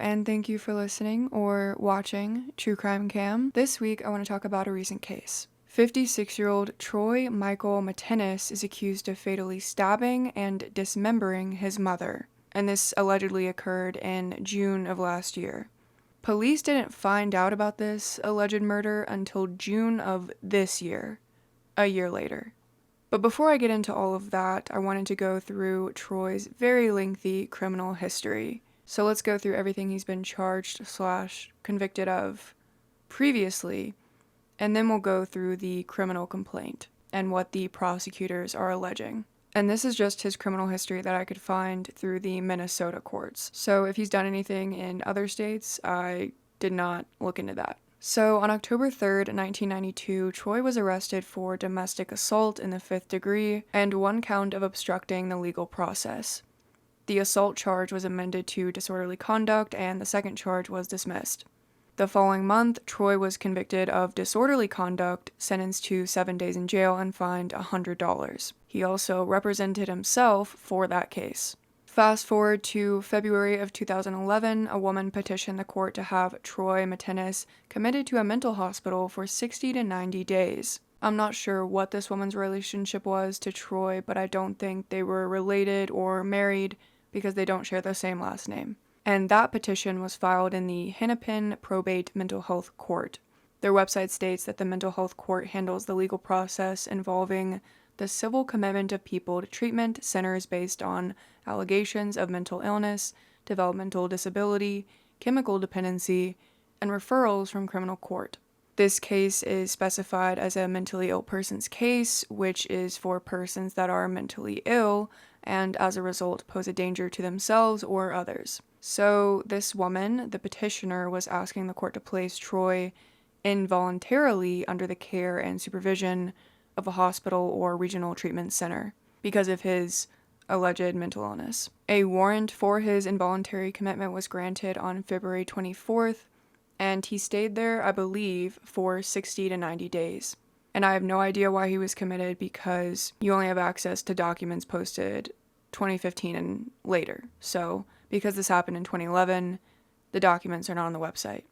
and thank you for listening or watching True Crime Cam. This week, I want to talk about a recent case. 56-year-old Troy Michael Mitteness is accused of fatally stabbing and dismembering his mother, and this allegedly occurred in June of last year. Police didn't find out about this alleged murder until June of this year, a year later. But before I get into all of that, I wanted to go through Troy's very lengthy criminal history. So let's go through everything he's been charged/convicted of previously, and then we'll go through the criminal complaint and what the prosecutors are alleging. And this is just his criminal history that I could find through the Minnesota courts. So if he's done anything in other states, I did not look into that. So on October 3rd, 1992, Troy was arrested for domestic assault in the 5th degree and 1 count of obstructing the legal process. The assault charge was amended to disorderly conduct, and the second charge was dismissed. The following month, Troy was convicted of disorderly conduct, sentenced to 7 days in jail, and fined $100. He also represented himself for that case. Fast forward to February of 2011, a woman petitioned the court to have Troy Mitteness committed to a mental hospital for 60 to 90 days. I'm not sure what this woman's relationship was to Troy, but I don't think they were related or married because they don't share the same last name. And that petition was filed in the Hennepin Probate Mental Health Court. Their website states that the mental health court handles the legal process involving the civil commitment of people to treatment centers based on allegations of mental illness, developmental disability, chemical dependency, and referrals from criminal court. This case is specified as a mentally ill person's case, which is for persons that are mentally ill and as a result pose a danger to themselves or others. So this woman, the petitioner, was asking the court to place Troy involuntarily under the care and supervision of a hospital or regional treatment center because of his alleged mental illness. A warrant for his involuntary commitment was granted on February 24th, and he stayed there, I believe, for 60 to 90 days. And I have no idea why he was committed because you only have access to documents posted 2015 and later. So because this happened in 2011, the documents are not on the website.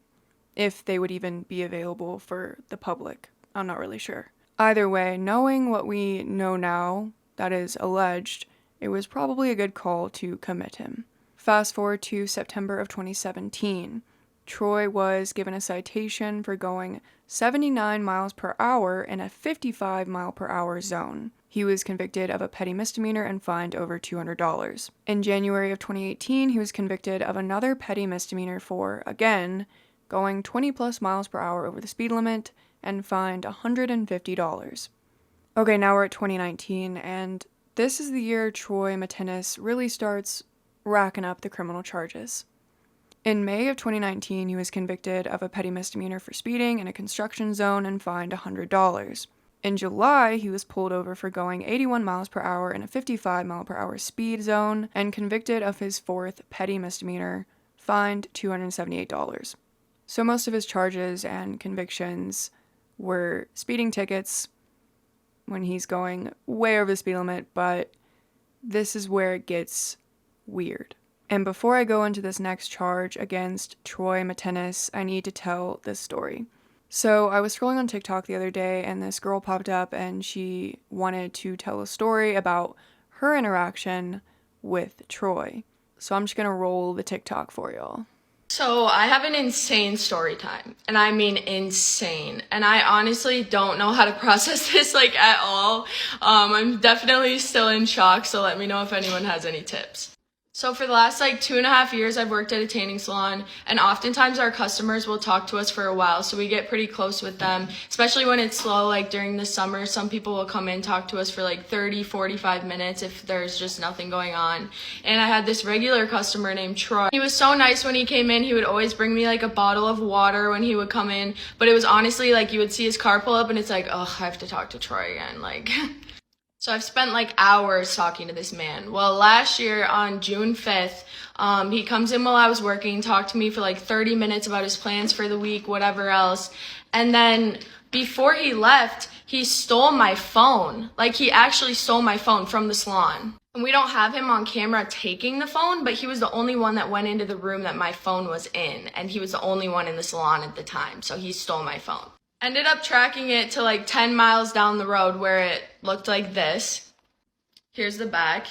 If they would even be available for the public, I'm not really sure. Either way, knowing what we know now, that is alleged, it was probably a good call to commit him. Fast forward to September of 2017. Troy was given a citation for going 79 miles per hour in a 55 mile per hour zone. He was convicted of a petty misdemeanor and fined over $200. In January of 2018, he was convicted of another petty misdemeanor for, again, going 20 plus miles per hour over the speed limit and fined $150. Okay, now we're at 2019, and this is the year Troy Mitteness really starts racking up the criminal charges. In May of 2019, he was convicted of a petty misdemeanor for speeding in a construction zone and fined $100. In July, he was pulled over for going 81 miles per hour in a 55 mile per hour speed zone and convicted of his 4th petty misdemeanor, fined $278. So most of his charges and convictions were speeding tickets when he's going way over the speed limit, but this is where it gets weird. And before I go into this next charge against Troy Mitteness, I need to tell this story. So I was scrolling on TikTok the other day, and this girl popped up, and she wanted to tell a story about her interaction with Troy. So I'm just gonna roll the TikTok for y'all. So I have an insane story time, and I mean insane, and I honestly don't know how to process this at all. I'm definitely still in shock, so let me know if anyone has any tips. So for the last 2.5 years, I've worked at a tanning salon, and oftentimes our customers will talk to us for a while, so we get pretty close with them, especially when it's slow, during the summer. Some people will come in, talk to us for 30, 45 minutes if there's just nothing going on. And I had this regular customer named Troy. He was so nice when he came in. He would always bring me a bottle of water when he would come in, but it was honestly you would see his car pull up and it's oh, I have to talk to Troy again, So I've spent hours talking to this man. Well, last year on June 5th, he comes in while I was working, talked to me for 30 minutes about his plans for the week, whatever else. And then before he left, he stole my phone. He actually stole my phone from the salon. And we don't have him on camera taking the phone, but he was the only one that went into the room that my phone was in, and he was the only one in the salon at the time, so he stole my phone. Ended up tracking it to like 10 miles down the road where it looked like this. Here's the back.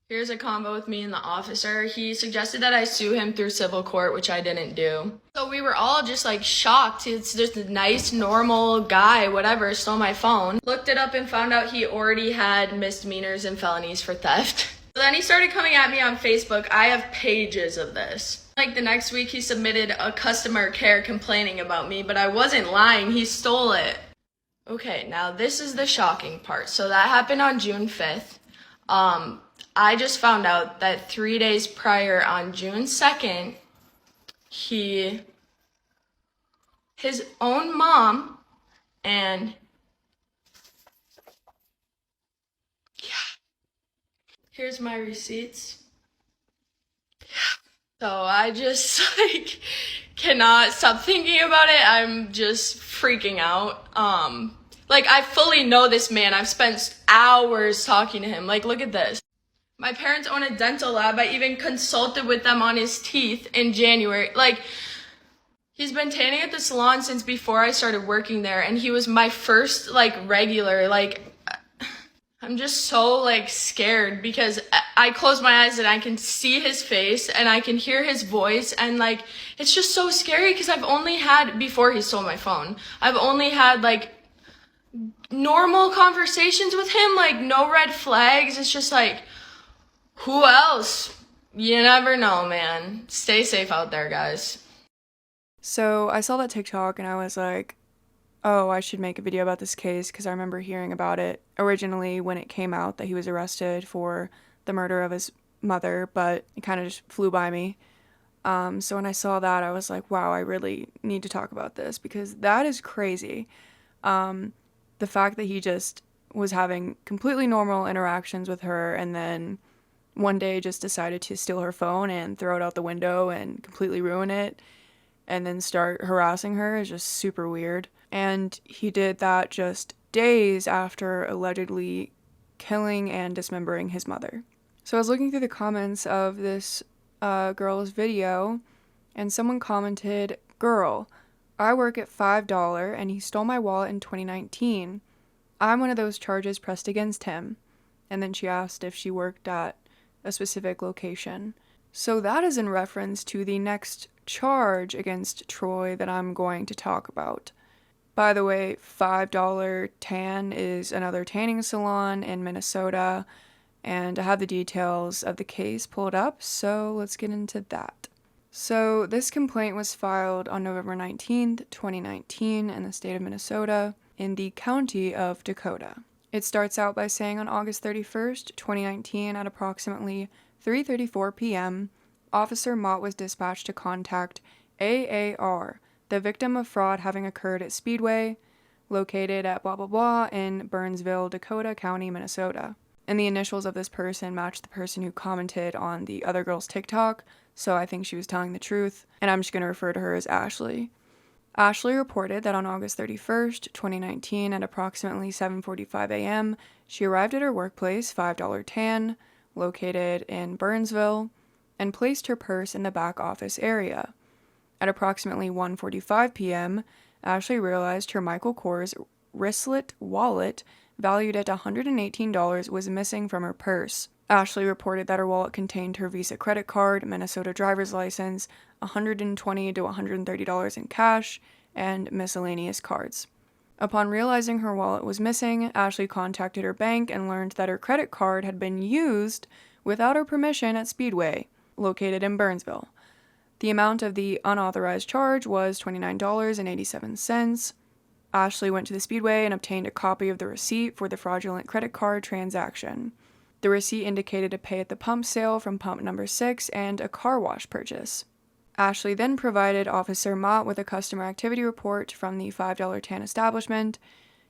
Here's a convo with me and the officer. He suggested that I sue him through civil court, which I didn't do. So we were all just like shocked. It's just a nice, normal guy, whatever, stole my phone. Looked it up and found out he already had misdemeanors and felonies for theft. So then he started coming at me on Facebook. I have pages of this. Like the next week he submitted a customer care complaining about me, but I wasn't lying. He stole it. Okay, now this is the shocking part. So that happened on June 5th. I just found out that 3 days prior, on June 2nd, his own mom, and yeah, here's my receipts. So I just like cannot stop thinking about it. I'm just freaking out. Like I fully know this man. I've spent hours talking to him. Like, look at this. My parents own a dental lab. I even consulted with them on his teeth in January. Like, he's been tanning at the salon since before I started working there, and he was my first, like, regular. Like, I'm just so, like, scared because I close my eyes and I can see his face and I can hear his voice, and, like, it's just so scary because I've only had, before he stole my phone, I've only had, like, normal conversations with him, like, no red flags. It's just, like, who else? You never know, man. Stay safe out there, guys. So I saw that TikTok and I was like, oh, I should make a video about this case because I remember hearing about it originally when it came out that he was arrested for the murder of his mother, but it kind of just flew by me. So when I saw that, I was like, wow, I really need to talk about this because that is crazy. The fact that he just was having completely normal interactions with her and then one day just decided to steal her phone and throw it out the window and completely ruin it and then start harassing her is just super weird. And he did that just days after allegedly killing and dismembering his mother. So I was looking through the comments of this girl's video and someone commented, "Girl, I work at $5 and he stole my wallet in 2019. I'm one of those charges pressed against him." And then she asked if she worked at a specific location. So that is in reference to the next charge against Troy that I'm going to talk about. By the way, $5 Tan is another tanning salon in Minnesota, and I have the details of the case pulled up, so let's get into that. So this complaint was filed on November 19th, 2019 in the state of Minnesota in the county of Dakota. It starts out by saying on August 31st, 2019 at approximately 3:34 p.m., Officer Mott was dispatched to contact AAR, the victim of fraud having occurred at Speedway, located at blah blah blah in Burnsville, Dakota County, Minnesota. And the initials of this person matched the person who commented on the other girl's TikTok, so I think she was telling the truth, and I'm just going to refer to her as Ashley. Ashley reported that on August 31st, 2019 at approximately 7:45 a.m., she arrived at her workplace, $5 Tan, located in Burnsville, and placed her purse in the back office area. At approximately 1:45 p.m., Ashley realized her Michael Kors wristlet wallet, valued at $118, was missing from her purse. Ashley reported that her wallet contained her Visa credit card, Minnesota driver's license, $120 to $130 in cash, and miscellaneous cards. Upon realizing her wallet was missing, Ashley contacted her bank and learned that her credit card had been used without her permission at Speedway, located in Burnsville. The amount of the unauthorized charge was $29.87. Ashley went to the Speedway and obtained a copy of the receipt for the fraudulent credit card transaction. The receipt indicated a pay at the pump sale from pump number 6 and a car wash purchase. Ashley then provided Officer Mott with a customer activity report from the $5 Tan establishment.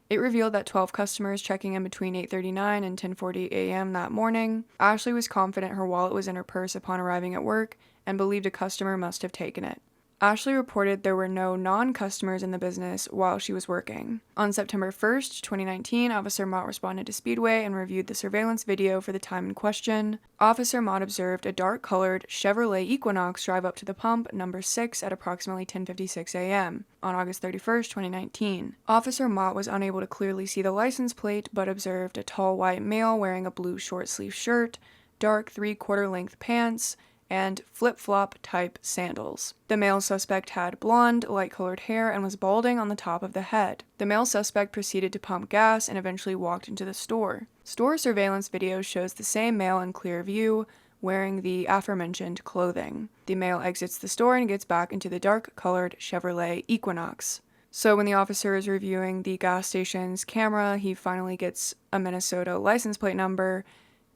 It revealed that 12 customers checking in between 8:39 and 10:40 a.m. that morning. Ashley was confident her wallet was in her purse upon arriving at work and believed a customer must have taken it. Ashley reported there were no non-customers in the business while she was working. On September 1st, 2019, Officer Mott responded to Speedway and reviewed the surveillance video for the time in question. Officer Mott observed a dark-colored Chevrolet Equinox drive up to the pump number 6 at approximately 10:56 a.m. on August 31st, 2019. Officer Mott was unable to clearly see the license plate, but observed a tall white male wearing a blue short-sleeve shirt, dark 3/4 length pants, and flip-flop type sandals. The male suspect had blonde, light-colored hair and was balding on the top of the head. The male suspect proceeded to pump gas and eventually walked into the store. Store surveillance video shows the same male in clear view, wearing the aforementioned clothing. The male exits the store and gets back into the dark-colored Chevrolet Equinox. So when the officer is reviewing the gas station's camera, he finally gets a Minnesota license plate number,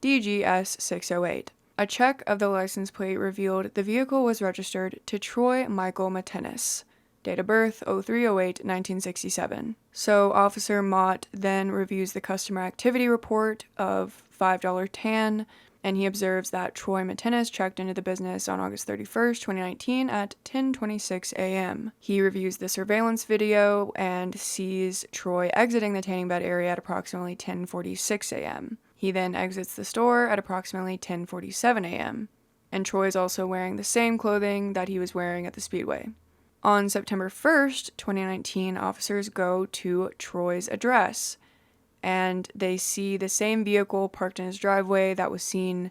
DGS608. A check of the license plate revealed the vehicle was registered to Troy Michael Mitteness, date of birth 03/08/1967. So Officer Mott then reviews the customer activity report of $5 tan, and he observes that Troy Mitteness checked into the business on August 31st, 2019 at 10:26 a.m. He reviews the surveillance video and sees Troy exiting the tanning bed area at approximately 10:46 a.m. He then exits the store at approximately 10:47 a.m., and Troy is also wearing the same clothing that he was wearing at the Speedway. On September 1st, 2019, officers go to Troy's address, and they see the same vehicle parked in his driveway that was seen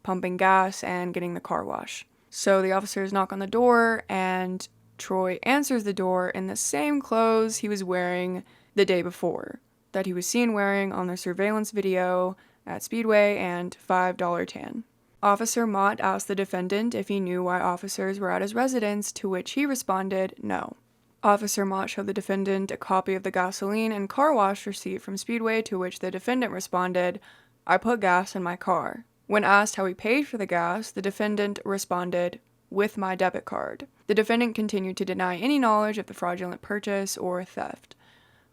pumping gas and getting the car wash. So the officers knock on the door, and Troy answers the door in the same clothes he was wearing the day before, that he was seen wearing on the surveillance video at Speedway and $5 tan. Officer Mott asked the defendant if he knew why officers were at his residence, to which he responded no. Officer Mott showed the defendant a copy of the gasoline and car wash receipt from Speedway, to which the defendant responded, "I put gas in my car." When asked how he paid for the gas, the defendant responded, "With my debit card." The defendant continued to deny any knowledge of the fraudulent purchase or theft.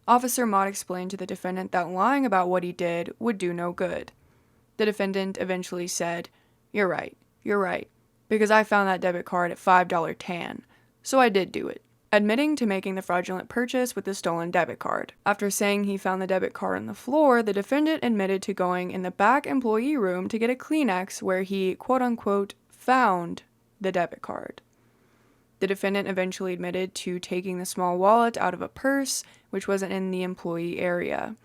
Officer Mott explained to the defendant that lying about what he did would do no good. The defendant eventually said, you're right, because I found that debit card at $5 tan, so I did do it," admitting to making the fraudulent purchase with the stolen debit card. After saying he found the debit card on the floor, the defendant admitted to going in the back employee room to get a Kleenex where he, quote-unquote, found the debit card. The defendant eventually admitted to taking the small wallet out of a purse, which wasn't in the employee area.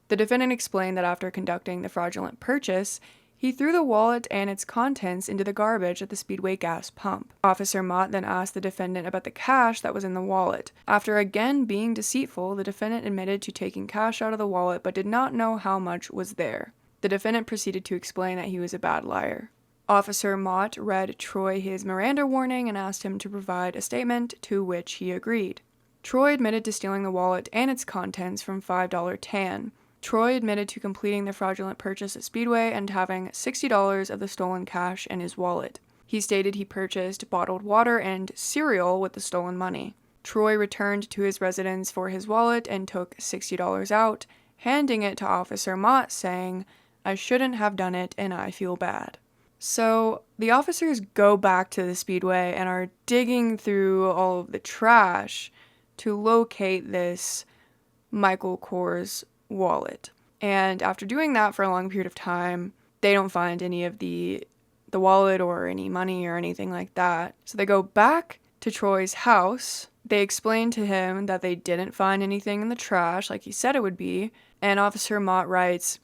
The defendant explained that after conducting the fraudulent purchase, he threw the wallet and its contents into the garbage at the Speedway gas pump. Officer Mott then asked the defendant about the cash that was in the wallet. After again being deceitful, the defendant admitted to taking cash out of the wallet but did not know how much was there. The defendant proceeded to explain that he was a bad liar. Officer Mott read Troy his Miranda warning and asked him to provide a statement, to which he agreed. Troy admitted to stealing the wallet and its contents from $5 tan. Troy admitted to completing the fraudulent purchase at Speedway and having $60 of the stolen cash in his wallet. He stated he purchased bottled water and cereal with the stolen money. Troy returned to his residence for his wallet and took $60 out, handing it to Officer Mott, saying, "I shouldn't have done it and I feel bad." So the officers go back to the Speedway and are digging through all of the trash to locate this Michael Kors wallet. And after doing that for a long period of time, they don't find any of the wallet or any money or anything like that. So they go back to Troy's house. They explain to him that they didn't find anything in the trash like he said it would be. And Officer Mott writes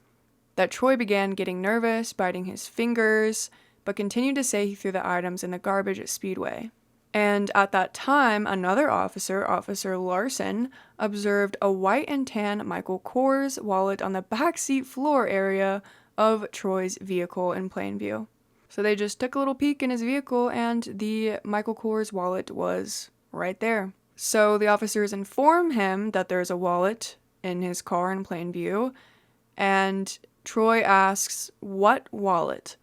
that Troy began getting nervous, biting his fingers, but continued to say he threw the items in the garbage at Speedway. And at that time, another officer, Officer Larson, observed a white and tan Michael Kors wallet on the backseat floor area of Troy's vehicle in plain view. So they just took a little peek in his vehicle and the Michael Kors wallet was right there. So the officers inform him that there's a wallet in his car in plain view, and Troy asks, "What wallet?"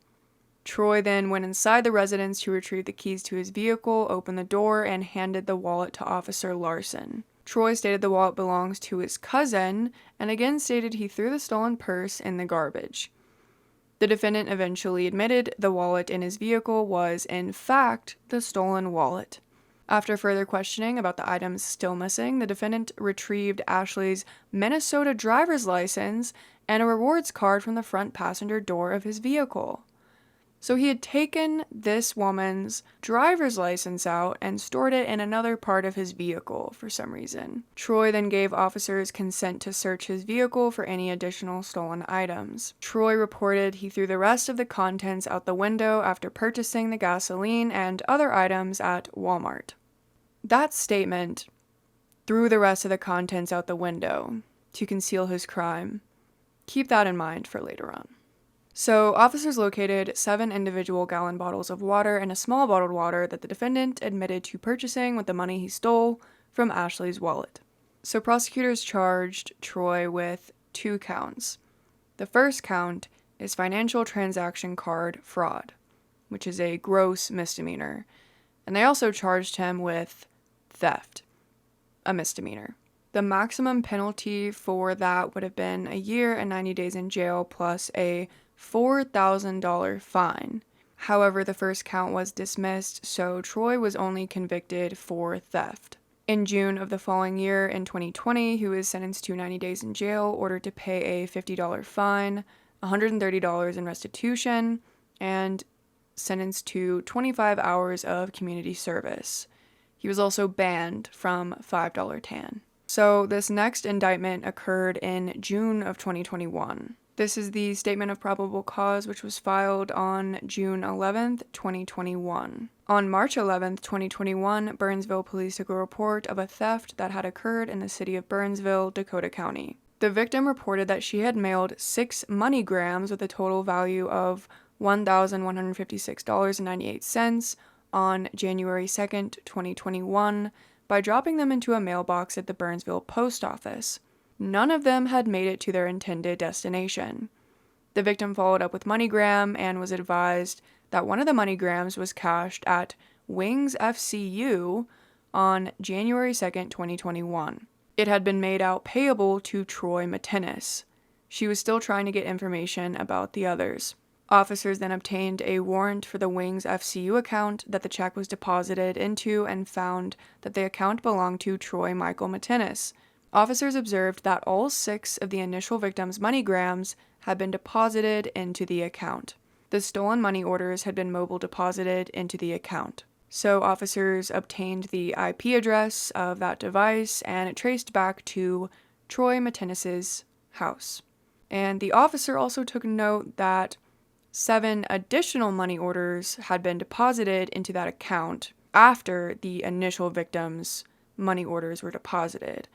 Troy then went inside the residence to retrieve the keys to his vehicle, opened the door, and handed the wallet to Officer Larson. Troy stated the wallet belongs to his cousin, and again stated he threw the stolen purse in the garbage. The defendant eventually admitted the wallet in his vehicle was, in fact, the stolen wallet. After further questioning about the items still missing, the defendant retrieved Ashley's Minnesota driver's license and a rewards card from the front passenger door of his vehicle. So he had taken this woman's driver's license out and stored it in another part of his vehicle for some reason. Troy then gave officers consent to search his vehicle for any additional stolen items. Troy reported he threw the rest of the contents out the window after purchasing the gasoline and other items at Walmart. That statement, threw the rest of the contents out the window to conceal his crime, keep that in mind for later on. So, officers located 7 individual gallon bottles of water and a small bottled water that the defendant admitted to purchasing with the money he stole from Ashley's wallet. So, prosecutors charged Troy with 2 counts. The first count is financial transaction card fraud, which is a gross misdemeanor. And they also charged him with theft, a misdemeanor. The maximum penalty for that would have been a year and 90 days in jail plus a $4,000 fine. However, the first count was dismissed, so Troy was only convicted for theft. In June of the following year, in 2020, he was sentenced to 90 days in jail, ordered to pay a $50 fine, $130 in restitution, and sentenced to 25 hours of community service. He was also banned from $5 tan. So this next indictment occurred in June of 2021. This is the statement of probable cause, which was filed on June 11th, 2021. On March 11th, 2021, Burnsville police took a report of a theft that had occurred in the city of Burnsville, Dakota County. The victim reported that she had mailed 6 MoneyGrams with a total value of $1,156.98 on January 2nd, 2021, by dropping them into a mailbox at the Burnsville post office. None of them had made it to their intended destination. The victim followed up with MoneyGram and was advised that one of the MoneyGrams was cashed at Wings FCU on January 2nd, 2021. It had been made out payable to Troy Mitteness. She was still trying to get information about the others. Officers then obtained a warrant for the Wings FCU account that the check was deposited into and found that the account belonged to Troy Michael Mitteness. Officers observed that all 6 of the initial victims' MoneyGrams had been deposited into the account. The stolen money orders had been mobile deposited into the account. So officers obtained the IP address of that device and it traced back to Troy Mittenness's house. And the officer also took note that 7 additional money orders had been deposited into that account after the initial victims' money orders were deposited.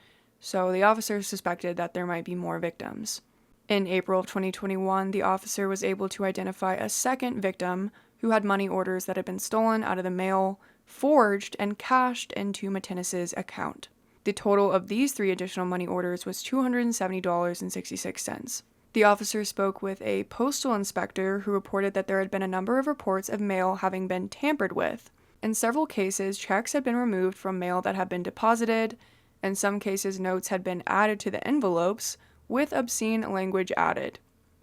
So the officer suspected that there might be more victims. In April of 2021, the officer was able to identify a second victim who had money orders that had been stolen out of the mail, forged, and cashed into Mittenness's account. The total of these 3 additional money orders was $270.66. The officer spoke with a postal inspector who reported that there had been a number of reports of mail having been tampered with. In several cases, checks had been removed from mail that had been deposited. In some cases, notes had been added to the envelopes with obscene language added.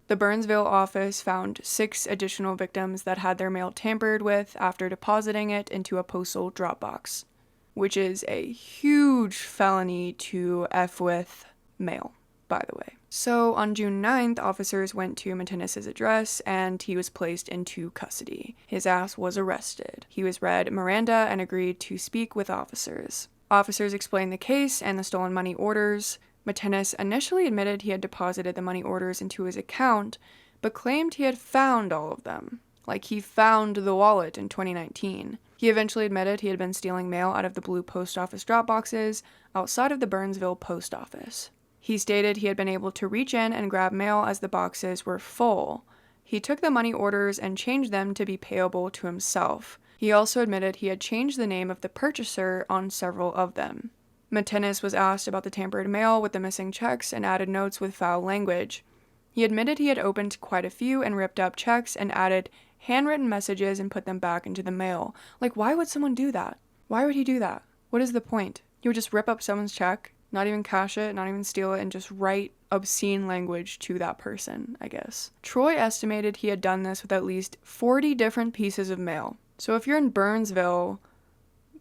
The Burnsville office found 6 additional victims that had their mail tampered with after depositing it into a postal drop box, which is a huge felony to F with mail, by the way. So on June 9th, officers went to Mittenness's address and he was placed into custody. His ass was arrested. He was read Miranda and agreed to speak with officers. Officers explained the case and the stolen money orders. Mitteness initially admitted he had deposited the money orders into his account, but claimed he had found all of them. Like he found the wallet in 2019. He eventually admitted he had been stealing mail out of the blue post office drop boxes outside of the Burnsville post office. He stated he had been able to reach in and grab mail as the boxes were full. He took the money orders and changed them to be payable to himself. He also admitted he had changed the name of the purchaser on several of them. Mitteness was asked about the tampered mail with the missing checks and added notes with foul language. He admitted he had opened quite a few and ripped up checks and added handwritten messages and put them back into the mail. Like, why would someone do that? Why would he do that? What is the point? You would just rip up someone's check, not even cash it, not even steal it, and just write obscene language to that person, I guess. Troy estimated he had done this with at least 40 different pieces of mail. So if you're in Burnsville,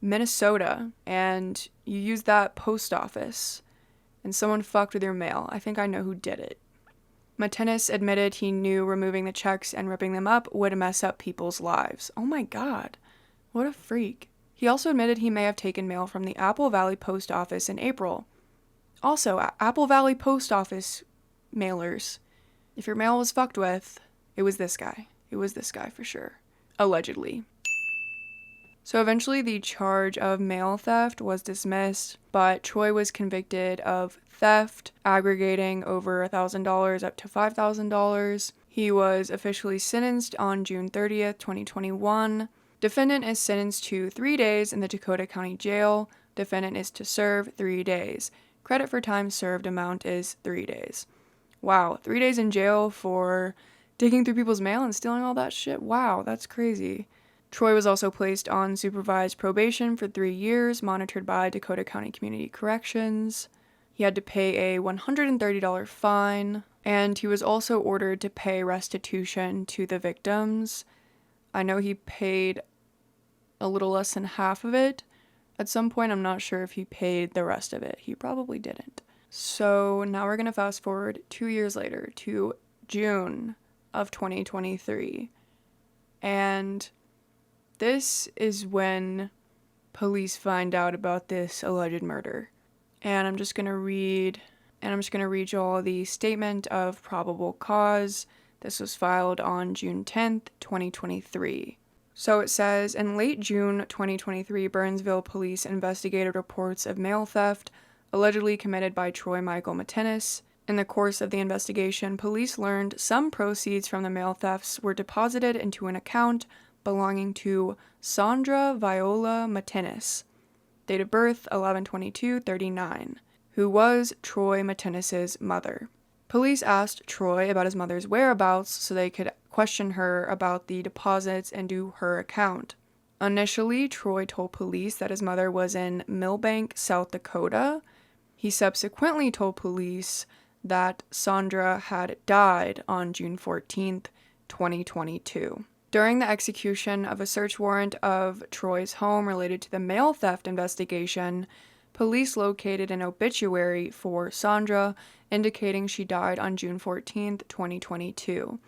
Minnesota, and you used that post office, and someone fucked with your mail. I think I know who did it. Mitteness admitted he knew removing the checks and ripping them up would mess up people's lives. Oh my god, what a freak. He also admitted he may have taken mail from the Apple Valley Post Office in April. Also, Apple Valley Post Office mailers, if your mail was fucked with, it was this guy. It was this guy for sure. Allegedly. So eventually the charge of mail theft was dismissed, but Troy was convicted of theft, aggregating over $1,000 up to $5,000. He was officially sentenced on June 30th, 2021. Defendant is sentenced to 3 days in the Dakota County Jail. Defendant is to serve 3 days. Credit for time served amount is 3 days. Wow, 3 days in jail for digging through people's mail and stealing all that shit? Wow, that's crazy. Troy was also placed on supervised probation for 3 years, monitored by Dakota County Community Corrections. He had to pay a $130 fine, and he was also ordered to pay restitution to the victims. I know he paid a little less than half of it. At some point, I'm not sure if he paid the rest of it. He probably didn't. So now we're going to fast forward 2 years later to June of 2023. And this is when police find out about this alleged murder. And I'm just going to read you all the statement of probable cause. This was filed on June 10th, 2023. So it says, in late June 2023, Burnsville police investigated reports of mail theft allegedly committed by Troy Michael Mitteness. In the course of the investigation, police learned some proceeds from the mail thefts were deposited into an account belonging to Sandra Viola Mitteness, date of birth 11/22/39, who was Troy Mittenness's mother. Police asked Troy about his mother's whereabouts so they could question her about the deposits into her account. Initially, Troy told police that his mother was in Millbank, South Dakota. He subsequently told police that Sandra had died on June 14th, 2022. During the execution of a search warrant of Troy's home related to the mail theft investigation, police located an obituary for Sandra indicating she died on June 14th, 2022.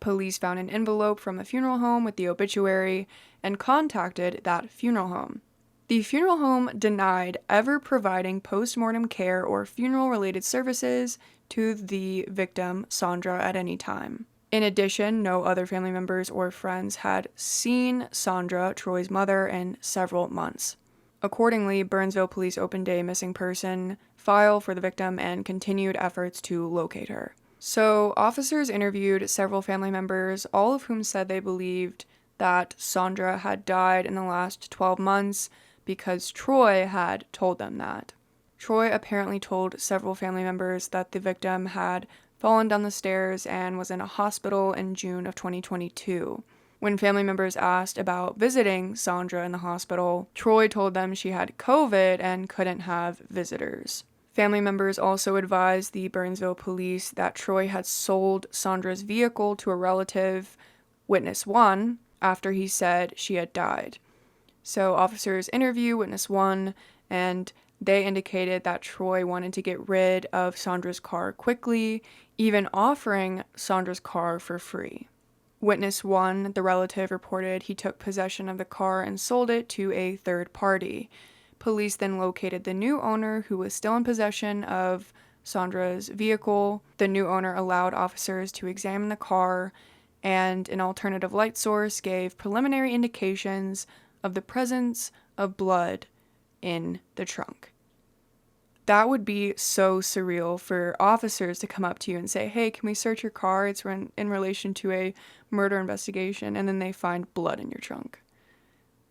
Police found an envelope from the funeral home with the obituary and contacted that funeral home. The funeral home denied ever providing post-mortem care or funeral-related services to the victim, Sandra, at any time. In addition, no other family members or friends had seen Sandra, Troy's mother, in several months. Accordingly, Burnsville police opened a missing person file for the victim and continued efforts to locate her. So, officers interviewed several family members, all of whom said they believed that Sandra had died in the last 12 months because Troy had told them that. Troy apparently told several family members that the victim had fallen down the stairs and was in a hospital in June of 2022. When family members asked about visiting Sandra in the hospital, Troy told them she had COVID and couldn't have visitors. Family members also advised the Burnsville police that Troy had sold Sandra's vehicle to a relative, Witness 1, after he said she had died. So officers interview Witness 1, and they indicated that Troy wanted to get rid of Sandra's car quickly, even offering Sandra's car for free. Witness 1, the relative, reported he took possession of the car and sold it to a third party. Police then located the new owner, who was still in possession of Sandra's vehicle. The new owner allowed officers to examine the car, and an alternative light source gave preliminary indications of the presence of blood in the trunk. That would be so surreal for officers to come up to you and say, hey, can we search your car? It's in relation to a murder investigation, and then they find blood in your trunk.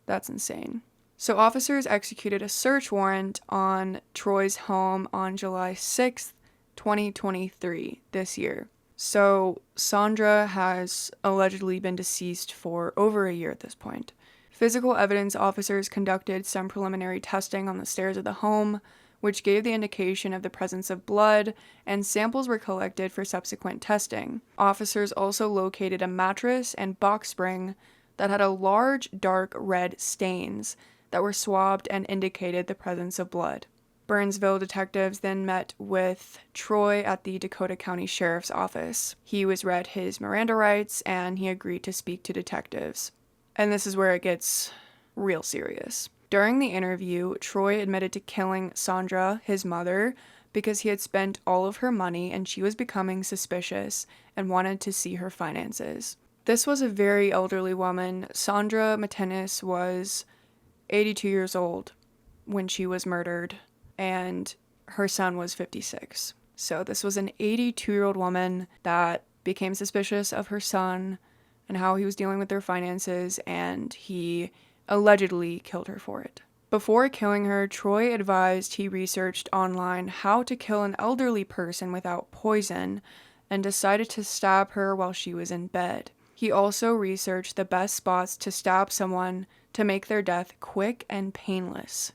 That's insane. So officers executed a search warrant on Troy's home on July 6th, 2023, this year. So Sandra has allegedly been deceased for over a year at this point. Physical evidence officers conducted some preliminary testing on the stairs of the home, which gave the indication of the presence of blood, and samples were collected for subsequent testing. Officers also located a mattress and box spring that had a large dark red stains that were swabbed and indicated the presence of blood. Burnsville detectives then met with Troy at the Dakota County Sheriff's Office. He was read his Miranda rights and he agreed to speak to detectives. And this is where it gets real serious. During the interview, Troy admitted to killing Sandra, his mother, because he had spent all of her money and she was becoming suspicious and wanted to see her finances. This was a very elderly woman. Sandra Mitteness was 82 years old when she was murdered, and her son was 56. So this was an 82-year-old woman that became suspicious of her son and how he was dealing with their finances, and he allegedly killed her for it. Before killing her, Troy advised he researched online how to kill an elderly person without poison and decided to stab her while she was in bed. He also researched the best spots to stab someone to make their death quick and painless.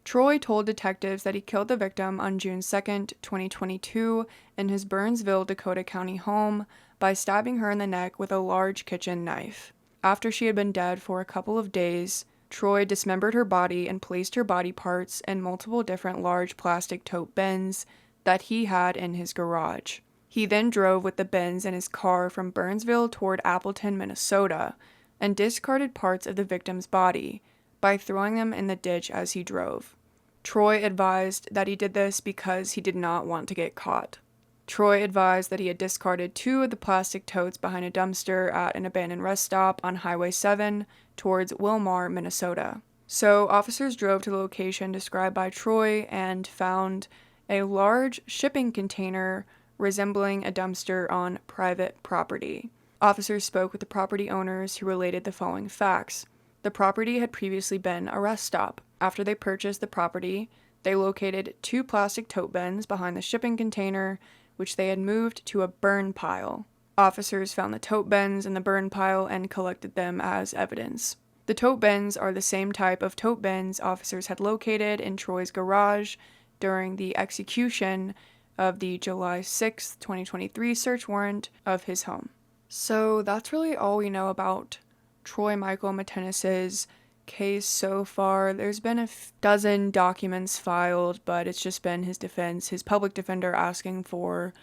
Troy told detectives that he killed the victim on June 2nd, 2022, in his Burnsville, Dakota County home by stabbing her in the neck with a large kitchen knife. After she had been dead for a couple of days, Troy dismembered her body and placed her body parts in multiple different large plastic tote bins that he had in his garage. He then drove with the bins in his car from Burnsville toward Appleton, Minnesota, and discarded parts of the victim's body by throwing them in the ditch as he drove. Troy advised that he did this because he did not want to get caught. Troy advised that he had discarded 2 of the plastic totes behind a dumpster at an abandoned rest stop on Highway 7 towards Wilmar, Minnesota. So officers drove to the location described by Troy and found a large shipping container resembling a dumpster on private property. Officers spoke with the property owners who related the following facts. The property had previously been a rest stop. After they purchased the property, they located 2 plastic tote bins behind the shipping container, which they had moved to a burn pile. Officers found the tote bins in the burn pile and collected them as evidence. The tote bins are the same type of tote bins officers had located in Troy's garage during the execution of the July 6, 2023 search warrant of his home. So that's really all we know about Troy Michael Mittenness's case so far. There's been a dozen documents filed, but it's just been his defense, his public defender asking for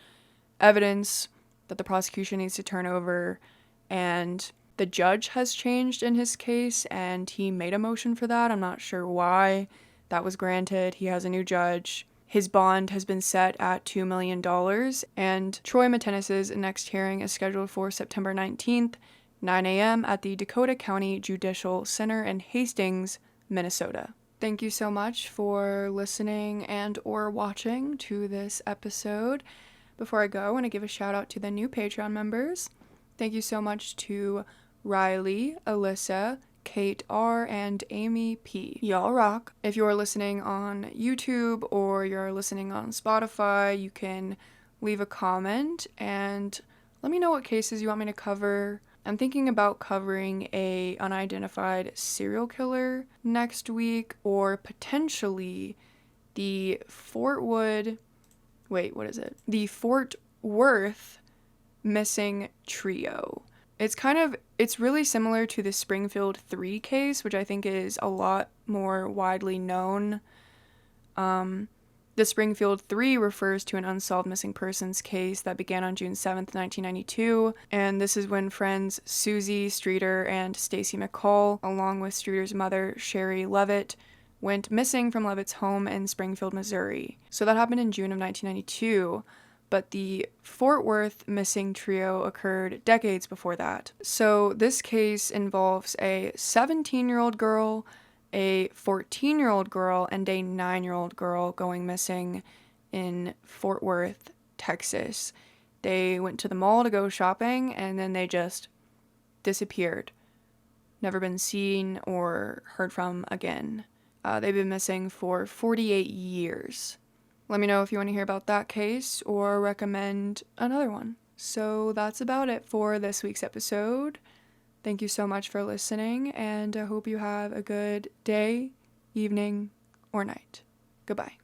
evidence that the prosecution needs to turn over, and the judge has changed in his case, and he made a motion for that. I'm not sure why that was granted. He has a new judge. His bond has been set at $2 million, and Troy Mittenness's next hearing is scheduled for September 19th, 9 a.m. at the Dakota County Judicial Center in Hastings, Minnesota. Thank you so much for listening and or watching to this episode. Before I go, I want to give a shout out to the new Patreon members. Thank you so much to Riley, Alyssa, Kate R, and Amy P. Y'all rock. If you're listening on YouTube or you're listening on Spotify, you can leave a comment and let me know what cases you want me to cover. I'm thinking about covering a unidentified serial killer next week, or potentially the Fort Worth missing trio. It's really similar to the Springfield 3 case, which I think is a lot more widely known. The Springfield 3 refers to an unsolved missing persons case that began on June 7th, 1992, and this is when friends Susie Streeter and Stacy McCall, along with Streeter's mother, Sherry Levitt, went missing from Levitt's home in Springfield, Missouri. So that happened in June of 1992, but the Fort Worth missing trio occurred decades before that. So this case involves a 17-year-old girl, a 14-year-old girl, and a 9-year-old girl going missing in Fort Worth, Texas. They went to the mall to go shopping, and then they just disappeared. Never been seen or heard from again. They've been missing for 48 years. Let me know if you want to hear about that case or recommend another one. So that's about it for this week's episode. Thank you so much for listening, and I hope you have a good day, evening, or night. Goodbye.